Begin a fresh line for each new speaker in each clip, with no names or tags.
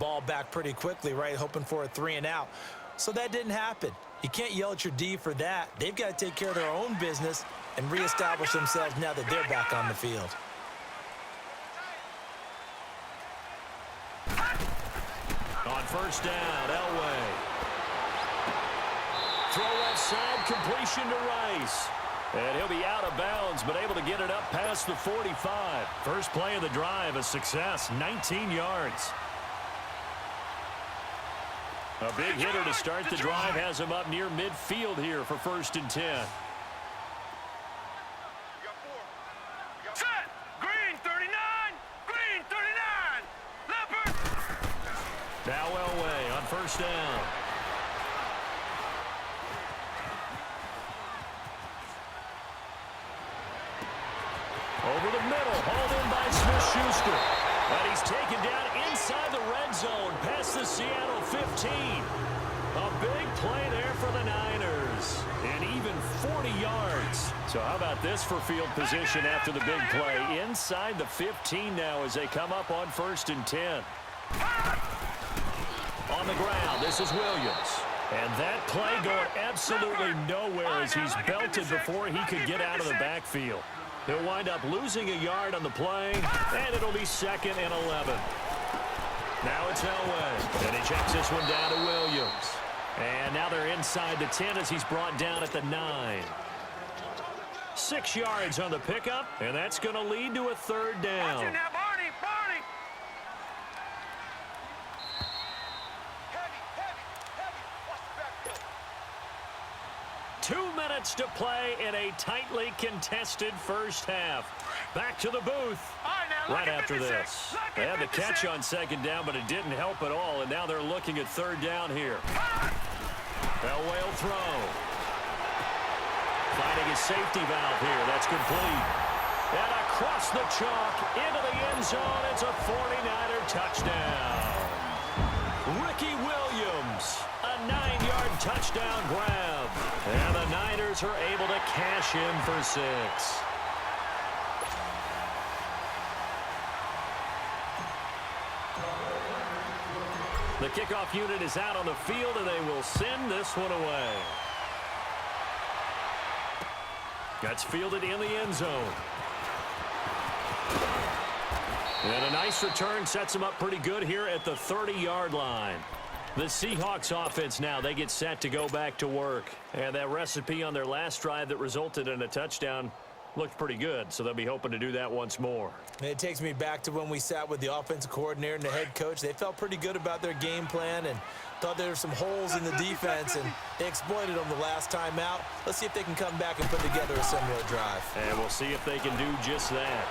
Ball back pretty quickly, right, hoping for a 3-and-out. So that didn't happen. You can't yell at your D for that. They've got to take care of their own business and reestablish themselves now that they're back on the field.
On first down, Elway. Throw left side, completion to Rice. And he'll be out of bounds, but able to get it up past the 45. First play of the drive, a success, 19 yards. A big hitter to start the drive has him up near midfield here for 1st and 10.
Set! Green 39! Green 39! Leopard!
Now Elway on first down. Over the middle, hauled in by Smith-Schuster. And he's taken down inside the red zone past the Seattle 15. A big play there for the Niners. And even 40 yards. So how about this for field position after the big play? Inside the 15 now as they come up on 1st and 10. On the ground, this is Williams. And that play going absolutely nowhere as he's belted before he could get out of the backfield. He'll wind up losing a yard on the play, and it'll be 2nd and 11. Now it's Elway, and he checks this one down to Williams. And now they're inside the 10 as he's brought down at the 9. 6 yards on the pickup, and that's going to lead to a 3rd down. 2 minutes to play in a tightly contested first half. Back to the booth right after this. They had the catch on 2nd down, but it didn't help at all, and now they're looking at 3rd down here. Elway will throw. Finding his safety valve here. That's complete. And across the chalk into the end zone. It's a 49er touchdown. Ricky Williams, a 9-yard touchdown grab. And the Niners are able to cash in for 6. The kickoff unit is out on the field, and they will send this one away. That's fielded in the end zone. And a nice return sets them up pretty good here at the 30-yard line. The Seahawks offense now, they get set to go back to work. And that recipe on their last drive that resulted in a touchdown looked pretty good, so they'll be hoping to do that once more.
It takes me back to when we sat with the offensive coordinator and the head coach. They felt pretty good about their game plan and thought there were some holes in the defense, and they exploited them the last time out. Let's see if they can come back and put together a similar drive.
And we'll see if they can do just that.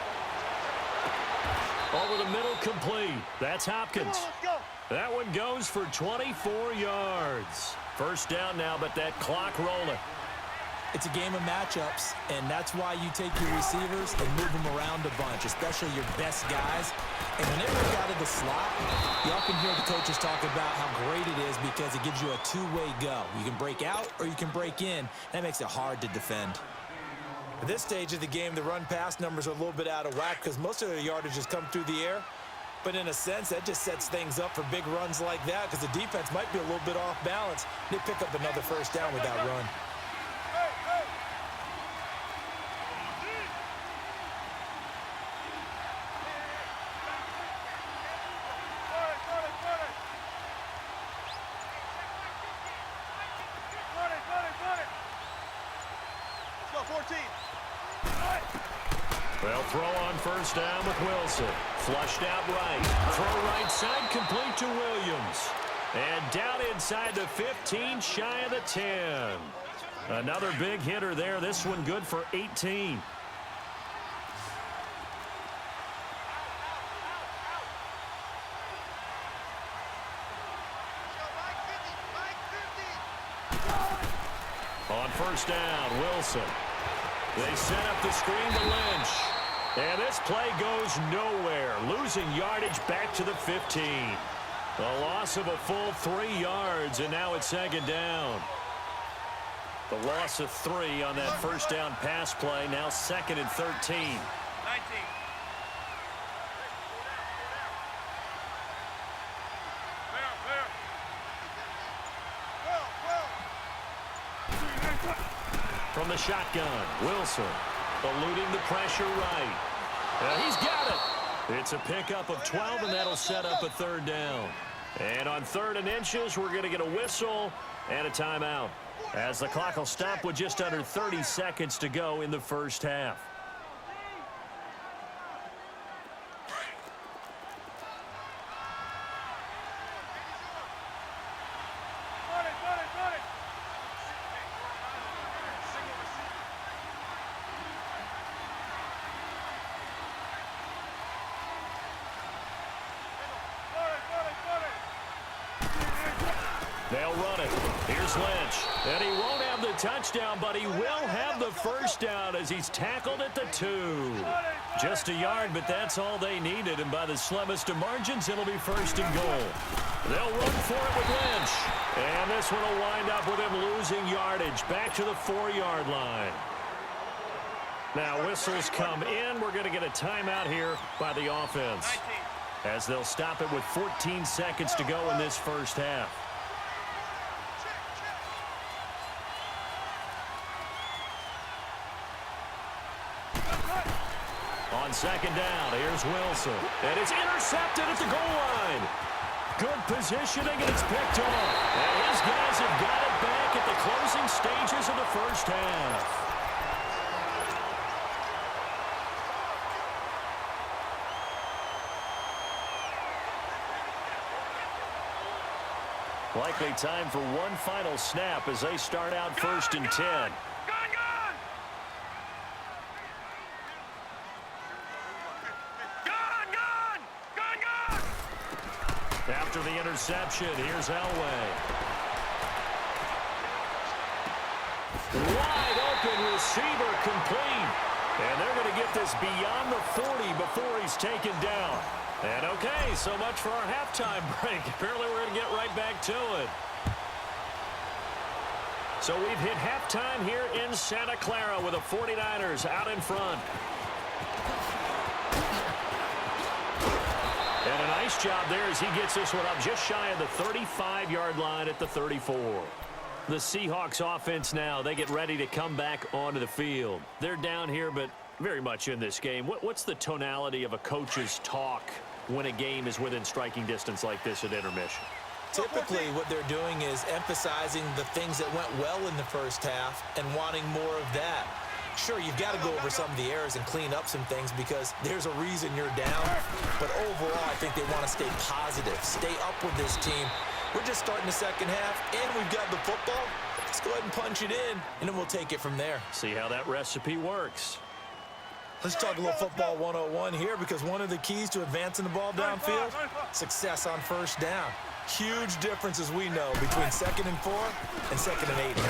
Over the middle, complete. That's Hopkins. That one goes for 24 yards. First down now, but that clock rolling.
It's a game of matchups, and that's why you take your receivers and move them around a bunch, especially your best guys. And whenever you get out of the slot, you often hear the coaches talk about how great it is because it gives you a two-way go. You can break out or you can break in. That makes it hard to defend. At this stage of the game, the run-pass numbers are a little bit out of whack because most of their yardage has come through the air. But in a sense, that just sets things up for big runs like that because the defense might be a little bit off balance. They pick up another first down with that run.
They'll throw on first down with Wilson. Flushed out right. Throw right side, complete to Williams. And down inside the 15, shy of the 10. Another big hitter there. This one good for 18. On first down, Wilson. They set up the screen to Lynch. And this play goes nowhere. Losing yardage back to the 15. A loss of a full 3 yards, and now it's second down. The loss of 3 on that first down pass play. Now 2nd and 13. 19. From the shotgun, Wilson eluding the pressure right. He's got it. It's a pickup of 12, and that'll set up a third down. And on 3rd and inches, we're going to get a whistle and a timeout, as the clock will stop with just under 30 seconds to go in the first half. They'll run it. Here's Lynch. And he won't have the touchdown, but he will have the first down as he's tackled at the 2. Just a yard, but that's all they needed. And by the slimmest of margins, it'll be 1st and goal. They'll run for it with Lynch. And this one will wind up with him losing yardage back to the 4-yard line. Now whistles come in. We're going to get a timeout here by the offense, as they'll stop it with 14 seconds to go in this first half. On 2nd down, here's Wilson. And it's intercepted at the goal line. Good positioning, and it's picked off. And his guys have got it back at the closing stages of the first half. Likely time for one final snap as they start out 1st and 10. After the interception, here's Elway. Wide open receiver complete. And they're going to get this beyond the 40 before he's taken down. And okay, so much for our halftime break. Apparently we're going to get right back to it. So we've hit halftime here in Santa Clara with the 49ers out in front. And a nice job there as he gets this one up just shy of the 35-yard line at the 34. The Seahawks offense now, they get ready to come back onto the field. They're down here, but very much in this game. What's the tonality of a coach's talk when a game is within striking distance like this at intermission?
Typically, what they're doing is emphasizing the things that went well in the first half and wanting more of that. Sure, you've got to go over some of the errors and clean up some things because there's a reason you're down. But overall, I think they want to stay positive, stay up with this team. We're just starting the second half, and we've got the football. Let's go ahead and punch it in, and then we'll take it from there.
See how that recipe works.
Let's talk a little football 101 here, because one of the keys to advancing the ball downfield, success on first down. Huge difference, as we know, between 2nd and 4 and 2nd and 8 and 9.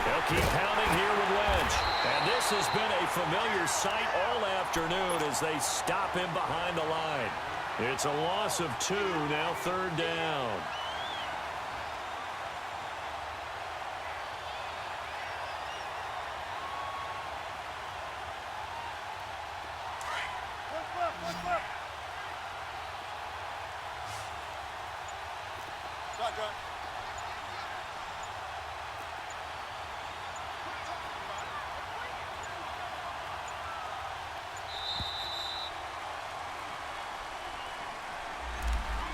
They'll keep pounding here with Lynch. And this has been a familiar sight all afternoon as they stop him behind the line. It's a loss of 2, now 3rd down.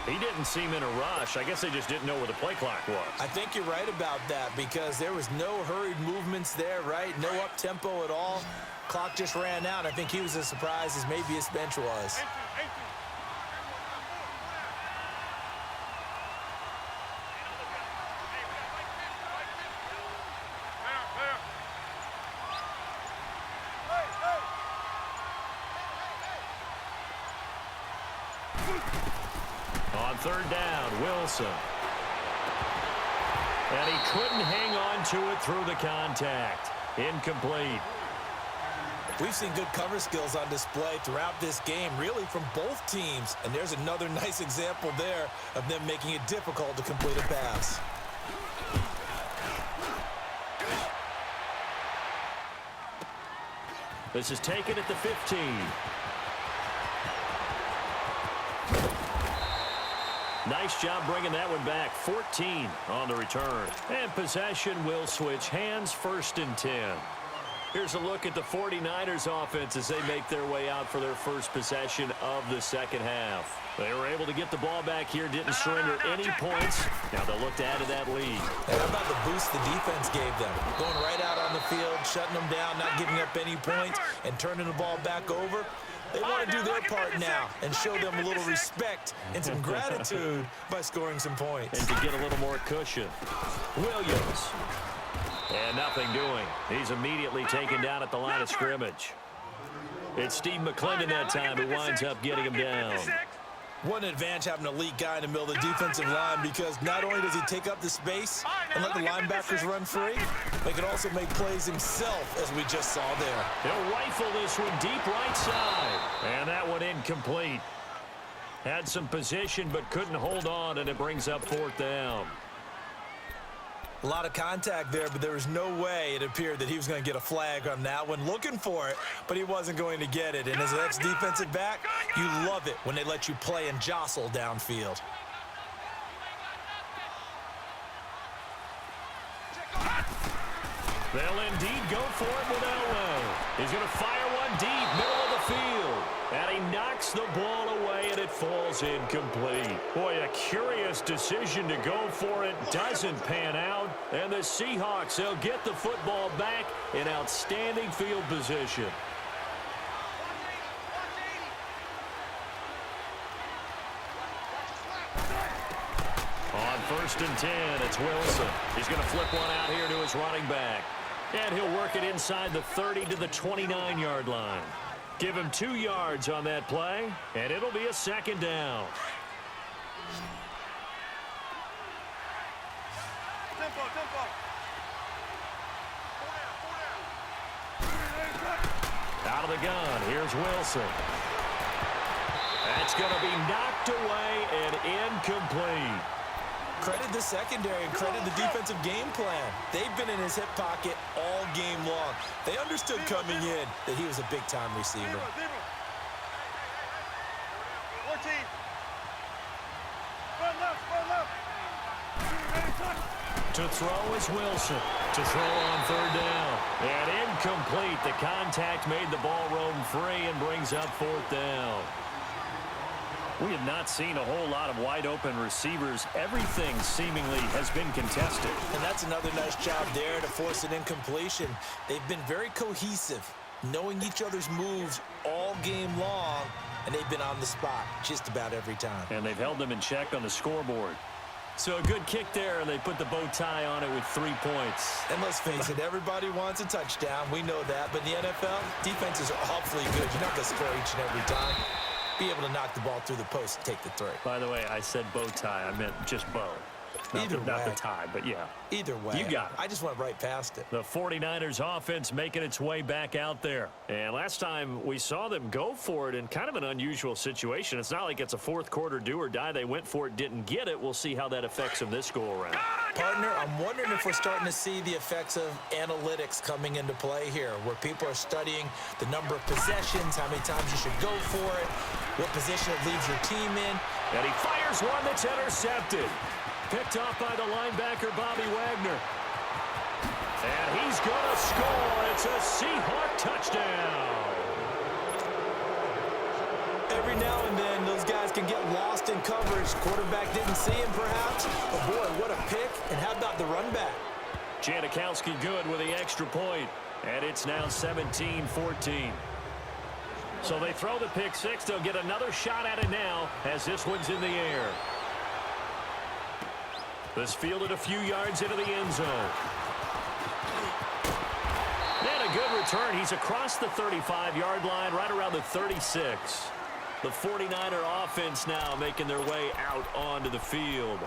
He didn't seem in a rush. I guess they just didn't know where the play clock was.
I think you're right about that because there was no hurried movements there, right? No up-tempo at all. Clock just ran out. I think he was as surprised as maybe his bench was.
On 3rd down, Wilson. And he couldn't hang on to it through the contact. Incomplete.
We've seen good cover skills on display throughout this game, really from both teams. And there's another nice example there of them making it difficult to complete a pass.
This is taken at the 15. Nice job bringing that one back. 14 on the return. And possession will switch hands, 1st and 10. Here's a look at the 49ers offense as they make their way out for their first possession of the second half. They were able to get the ball back here, didn't surrender any points. Now they'll look to add to that lead.
And how about the boost the defense gave them? Going right out on the field, shutting them down, not giving up any points, and turning the ball back over. They want to do their part now and show them a little respect and some gratitude by scoring some points.
And to get a little more cushion. Williams. And nothing doing. He's immediately taken down at the line of scrimmage. It's Steve McClendon that time who winds up getting him down.
One advantage having an elite guy in the middle of the defensive line, because not only does he take up the space and let the linebackers run free, but he can also make plays himself, as we just saw there.
He'll rifle this one deep right side. And that one incomplete. Had some position but couldn't hold on, and it brings up 4th down.
A lot of contact there, but there was no way it appeared that he was going to get a flag on that one. Looking for it, but he wasn't going to get it. And as an ex-defensive back, you love it when they let you play and jostle downfield.
They'll indeed go for it with Elway. He's going to fire one deep, middle of the field. And he knocks the ball away, and it falls incomplete. Boy, a curious decision to go for it. Doesn't pan out. And the Seahawks, they'll get the football back in outstanding field position. On 1st and 10, it's Wilson. He's going to flip one out here to his running back. And he'll work it inside the 30 to the 29-yard line. Give him 2 yards on that play, and it'll be a 2nd down. Out of the gun, here's Wilson. That's going to be knocked away and incomplete.
Credit the secondary and credit the defensive game plan. They've been in his hip pocket all game long. They understood coming in that he was a big-time receiver.
To throw is Wilson. To throw on 3rd down. And incomplete. The contact made the ball roam free and brings up 4th down. We have not seen a whole lot of wide-open receivers. Everything seemingly has been contested.
And that's another nice job there to force an incompletion. They've been very cohesive, knowing each other's moves all game long, and they've been on the spot just about every time.
And they've held them in check on the scoreboard. So a good kick there, and they put the bow tie on it with 3 points.
And let's face it, everybody wants a touchdown. We know that. But in the NFL, defenses are awfully good. You're not going to score each and every time. Be able to knock the ball through the post and take the throw.
By the way, I said bow tie. I meant just bow. Not the tie, but yeah.
Either way.
You got it.
I just went right past it.
The 49ers offense making its way back out there. And last time we saw them go for it in kind of an unusual situation. It's not like it's a 4th quarter do or die. They went for it, didn't get it. We'll see how that affects them this go-around.
Partner, I'm wondering if we're starting to see the effects of analytics coming into play here, where people are studying the number of possessions, how many times you should go for it, what position it leaves your team in.
And he fires one that's intercepted. Picked off by the linebacker, Bobby Wagner. And he's going to score. It's a Seahawk touchdown. Every now and then, those guys can get lost in coverage. Quarterback didn't see him, perhaps. But, boy, what a pick. And how about the run back? Janikowski good with the extra point. And it's now 17-14. So they throw the pick six. They'll get another shot at it now as this one's in the air. This fielded a few yards into the end zone. And a good return. He's across the 35-yard line, right around the 36. The 49er offense now making their way out onto the field.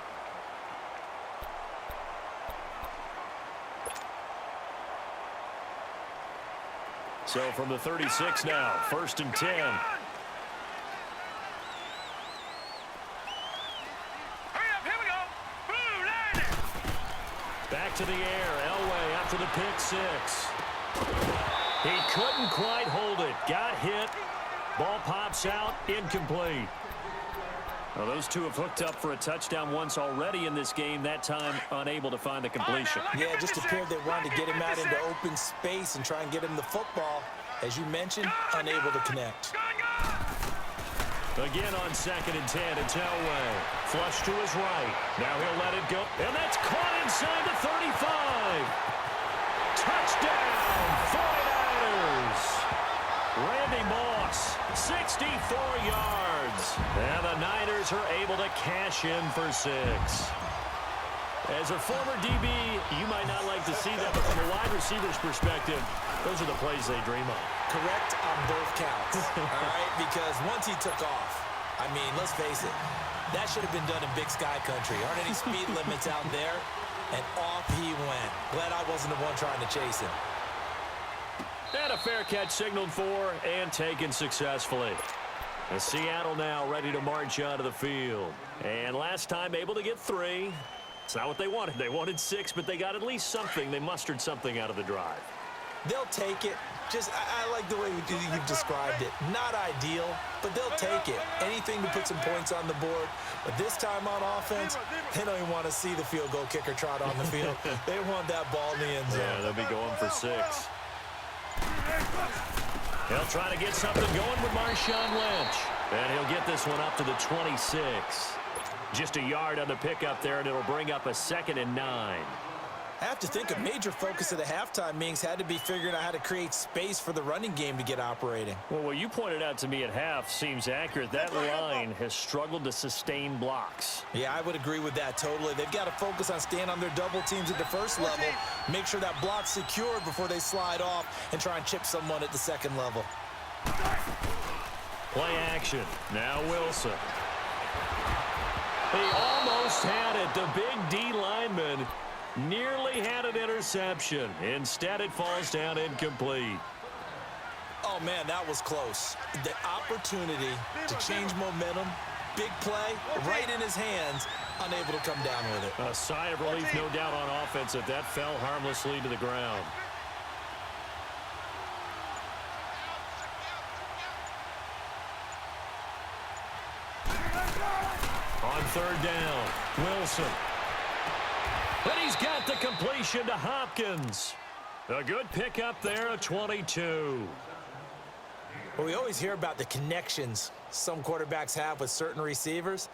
So from the 36 now, 1st and 10. Back to the air. Elway after the pick six. He couldn't quite hold it. Got hit. Ball pops out. Incomplete. Well, those two have hooked up for a touchdown once already in this game, that time unable to find the completion.
Yeah, it just appeared they wanted to get him out into open space and try and get him the football. As you mentioned, unable to connect.
Again on 2nd and 10, it's Elway. Flush to his right. Now he'll let it go. And that's caught inside the 35. Touchdown, 49ers. Randy Moss, 64 yards. And the Niners are able to cash in for 6. As a former DB, you might not like to see that, but from a wide receiver's perspective, those are the plays they dream of.
Correct on both counts, all right? Because once he took off, I mean, let's face it, that should have been done in Big Sky Country. Aren't any speed limits out there? And off he went. Glad I wasn't the one trying to chase him.
And a fair catch signaled for and taken successfully. And Seattle now ready to march onto the field. And last time able to get 3. It's not what they wanted. They wanted 6, but they got at least something. They mustered something out of the drive.
They'll take it. Just, I like the way you've described it. Not ideal, but they'll take it. Anything to put some points on the board. But this time on offense, they don't even want to see the field goal kicker trot on the field. They want that ball in the end zone.
Yeah, they'll be going for 6. He'll try to get something going with Marshawn Lynch. And he'll get this one up to the 26. Just a yard on the pickup there, and it'll bring up a 2nd and 9.
I have to think a major focus of the halftime meetings had to be figuring out how to create space for the running game to get operating.
Well, what you pointed out to me at half seems accurate. That line has struggled to sustain blocks.
Yeah, I would agree with that totally. They've got to focus on staying on their double teams at the first level, make sure that block's secured before they slide off and try and chip someone at the second level.
Play action. Now Wilson. He almost had it. The big D lineman nearly had an interception. Instead, it falls down incomplete.
Oh, man, that was close. The opportunity to change momentum, big play, right in his hands, unable to come down with it.
A sigh of relief, no doubt, on offense if that fell harmlessly to the ground. On 3rd down, Wilson. And he's got the completion to Hopkins. A good pickup there at 22.
Well, we always hear about the connections some quarterbacks have with certain receivers.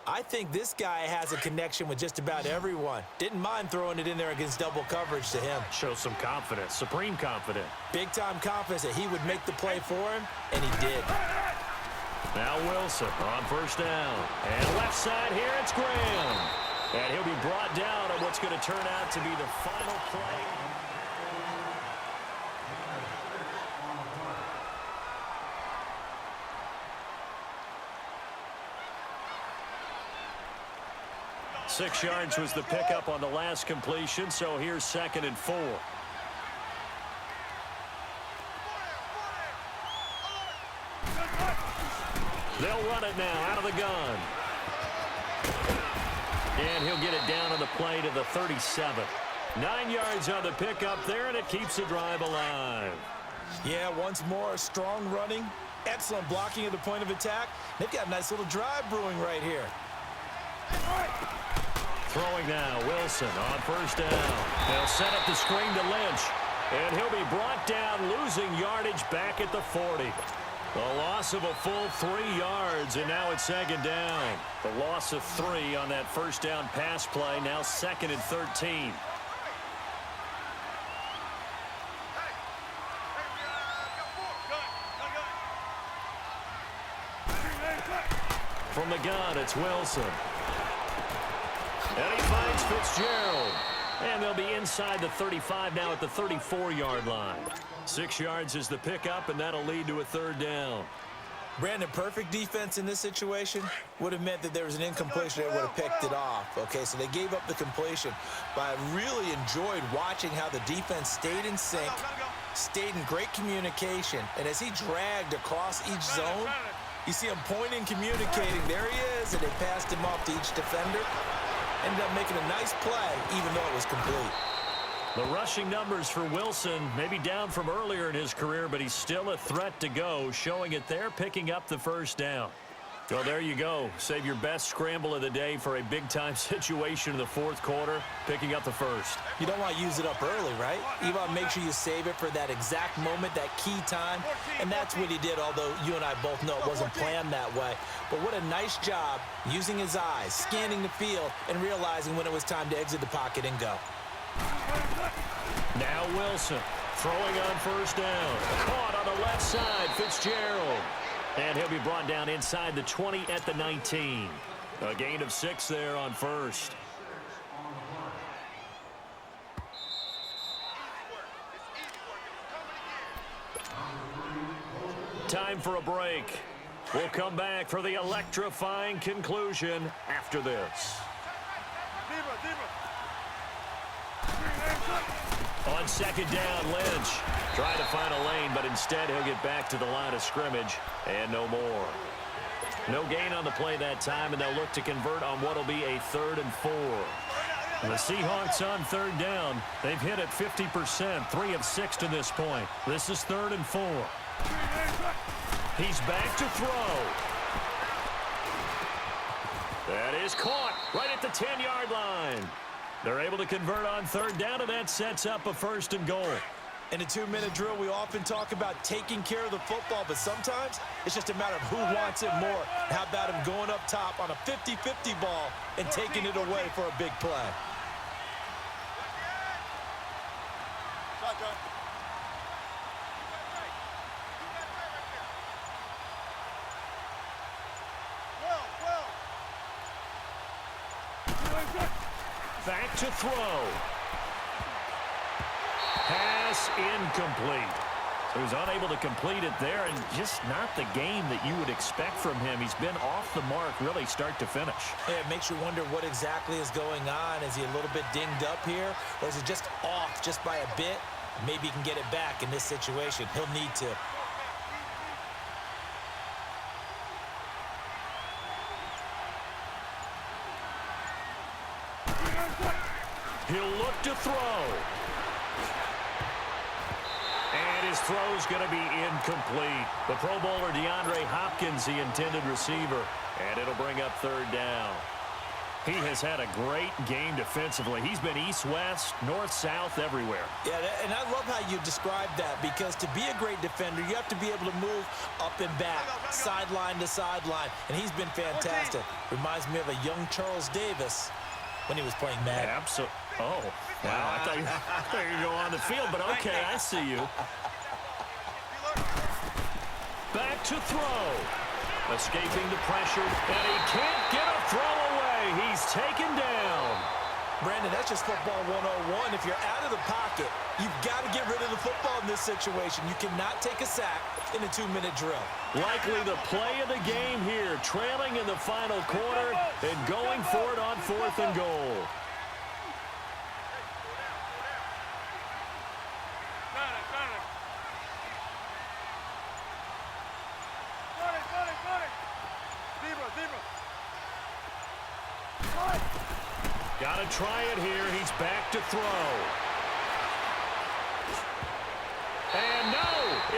I think this guy has a connection with just about everyone. Didn't mind throwing it in there against double coverage to him.
Shows some confidence, supreme confidence.
Big-time confidence that he would make the play for him, and he did.
Now Wilson on 1st down. And left side here, it's Graham. And he'll be brought down on what's going to turn out to be the final play. Six yards was the pickup on the last completion, so here's 2nd and 4. They'll run it now out of the gun. And he'll get it down on the play to the 37. 9 yards on the pickup there, and it keeps the drive alive.
Yeah, once more, strong running, excellent blocking at the point of attack. They've got a nice little drive brewing right here.
Throwing now, Wilson on 1st down. They'll set up the screen to Lynch. And he'll be brought down, losing yardage back at the 40. A loss of a full 3 yards, and now it's 2nd down. The loss of 3 on that 1st down pass play, now 2nd and 13. From the gun, it's Wilson. And he finds Fitzgerald. And they'll be inside the 35 now at the 34-yard line. 6 yards is the pickup, and that'll lead to a 3rd down.
Brandon, perfect defense in this situation would have meant that there was an incompletion that would have picked it off. Okay, so they gave up the completion. But I really enjoyed watching how the defense stayed in sync, stayed in great communication, and as he dragged across each zone, you see him pointing, communicating. There he is, and they passed him off to each defender. Ended up making a nice play, even though it was complete.
The rushing numbers for Wilson maybe down from earlier in his career, but he's still a threat to go, showing it there, picking up the 1st down. Well, there you go. Save your best scramble of the day for a big-time situation in the fourth quarter, picking up the first.
You don't want to use it up early, right? You want to make sure you save it for that exact moment, that key time, and that's what he did, although you and I both know it wasn't planned that way. But what a nice job using his eyes, scanning the field, and realizing when it was time to exit the pocket and go.
Now Wilson throwing on first down. Caught on the left side, Fitzgerald. And he'll be brought down inside the 20 at the 19. A gain of 6 there on first. Time for a break. We'll come back for the electrifying conclusion after this. On second down, Lynch trying to find a lane, but instead he'll get back to the line of scrimmage and no more. No gain on the play that time, and they'll look to convert on what will be a 3rd and 4. And the Seahawks on third down. They've hit it 50%, 3 of 6 to this point. This is 3rd and 4. He's back to throw. That is caught right at the 10-yard line. They're able to convert on third down, and that sets up a 1st and goal.
In a 2-minute drill, we often talk about taking care of the football, but sometimes it's just a matter of who wants it more. How about him going up top on a 50-50 ball and taking it away for a big play?
Back to throw. Pass incomplete. So he's unable to complete it there, and just not the game that you would expect from him. He's been off the mark really start to finish.
Yeah, it makes you wonder what exactly is going on. Is he a little bit dinged up here, or is it just off just by a bit? Maybe he can get it back in this situation. He'll need to.
He'll look to throw. And his throw's going to be incomplete. The Pro Bowler DeAndre Hopkins, the intended receiver. And it'll bring up third down. He has had a great game defensively. He's been east-west, north-south, everywhere.
Yeah, and I love how you described that, because to be a great defender, you have to be able to move up and back, sideline to sideline, and he's been fantastic. Reminds me of a young Charles Davis when he was playing Madden.
Absolutely. Oh, wow. I thought you were going to go on the field, but okay, I see you. Back to throw. Escaping the pressure, and he can't get a throw away. He's taken down.
Brandon, that's just football 101. If you're out of the pocket, you've got to get rid of the football in this situation. You cannot take a sack in a 2-minute drill.
Likely the play of the game here, trailing in the final quarter and going for it on 4th and goal. Got to try it here. He's back to throw. And no,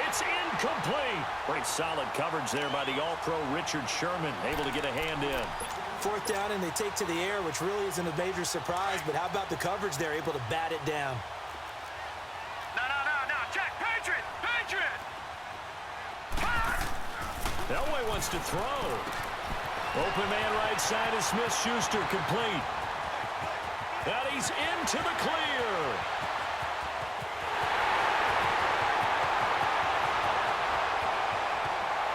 it's incomplete. Great solid coverage there by the All-Pro Richard Sherman, able to get a hand in.
4th down, and they take to the air, which really isn't a major surprise, but how about the coverage there, able to bat it down?
No, Jack, Patriot!
Elway wants to throw. Open man right side is Smith-Schuster, complete. And he's into the clear.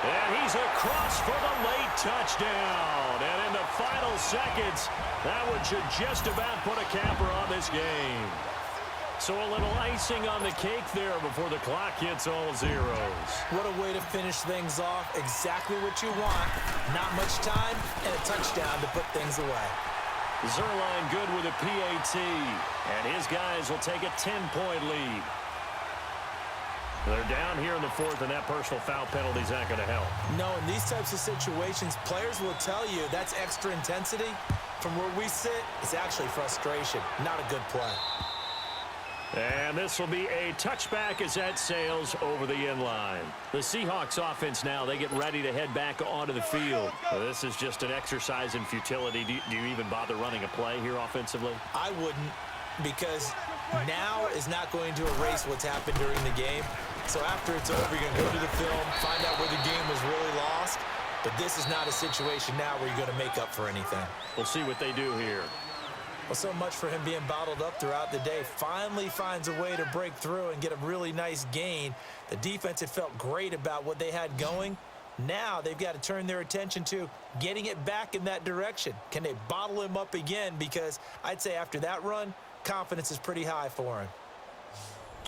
And he's across for the late touchdown. And in the final seconds, that one should just about put a capper on this game. So a little icing on the cake there before the clock hits all zeros.
What a way to finish things off. Exactly what you want. Not much time and a touchdown to put things away.
Zerline good with a PAT. And his guys will take a 10-point lead. They're down here in the 4th, and that personal foul penalty is not going to help.
No, in these types of situations, players will tell you that's extra intensity. From where we sit, it's actually frustration. Not a good play.
And this will be a touchback as that sails over the inline. The Seahawks offense now, they get ready to head back onto the field. This is just an exercise in futility. Do you even bother running a play here offensively?
I wouldn't, because now is not going to erase what's happened during the game. So after it's over, you're going to go to the film, find out where the game was really lost. But this is not a situation now where you're going to make up for anything.
We'll see what they do here.
Well, so much for him being bottled up throughout the day. Finally finds a way to break through and get a really nice gain. The defense had felt great about what they had going. Now they've got to turn their attention to getting it back in that direction. Can they bottle him up again? Because I'd say after that run, confidence is pretty high for him.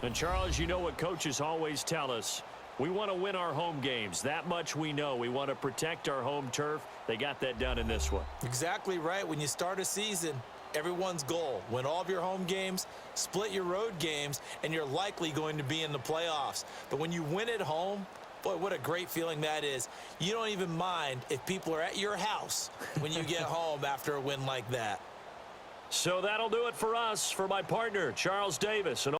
And, Charles, you know what coaches always tell us. We want to win our home games. That much we know. We want to protect our home turf. They got that done in this one.
Exactly right. When you start a season, everyone's goal, win all of your home games, split your road games, and you're likely going to be in the playoffs. But when you win at home, boy, what a great feeling that is. You don't even mind if people are at your house when you get home after a win like that.
So that'll do it for us. For my partner, Charles Davis. And